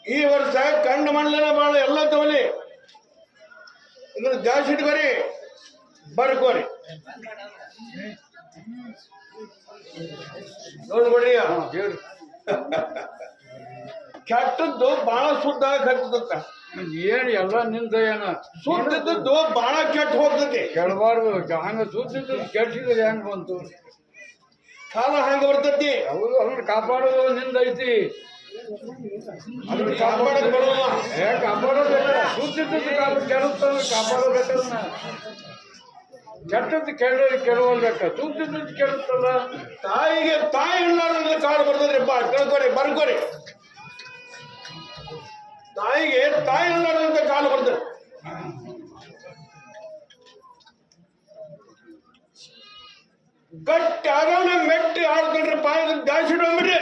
ಈ ವರ್ಷ ಕಂಡ ಮಂಡಲ ಬಾಳ ಎಲ್ಲ ತಗೊಳ್ಳಿ, ಇನ್ನು ಜಾಸ್ತಿ ಇಟ್ಕೊರಿ, ಬರ್ಕೋರಿ ನೋಡ್ಕೊಡ್ರಿ. ಕೆಟ್ಟದ್ದು ಬಾಳ ಸುದ್ದ ಕಟ್ಟದಂತ ಏನ್ ಎಲ್ಲ ನಿಂದ ಏನ ಸುದ್ದಿದ್ದು ಬಾಳ ಕೆಟ್ಟ ಹೋಗ್ತದೆ. ಕೆಡಬಾರ್ದು ಹಂಗ ಸುದ್ದಿದ್ದು ಕೆಟ್ಟಿದ್ರೆ ಹೆಂಗ್ ಬಂತು? ಕಾಲ ಹಂಗ ಬರ್ತತಿ. ಹೌದು, ಅದನ್ನ ಕಾಪಾಡೋದು ನಿಂದ ಐತಿ. ಅದನ್ನ ಕಾಪಾಡಕ್ ಬರೋಲ್ಲ. ಕಾಪಾಡೋದಿಲ್ಲ. ಸುದ್ದಿದ್ದು ಕಾಪಾಡೋದನ್ನ ಕೆಟ್ಟದ್ದು ಕೆಡವಲ್ಬೇಕ, ಸುದ್ದಿದ್ದು ಕೆಡುತ್ತಲ್ಲ. ತಾಯಿಗೆ ತಾಯಿ ಇಲ್ಲಾರ್ದ ಕಾಳು ಬರ್ತದ್ರಿಪ್ಪ, ತಿಳ್ಕೊರಿ, ಬರ್ಕೋರಿ. ತಾಯಿಗೆ ತಾಯಿ ಇಲ್ಲಾರ್ದಂತ ಕಾಲು ಬರ್ತದೆ. ಗಟ್ಟಿ ಆಗೋಣ ಮೆಟ್ಟಿ ಆಡ್ಕೊಂಡ್ರಪ್ಪ, ಜಾಸ್ತಿ ಇಡ್ಬಿಡ್ರಿ.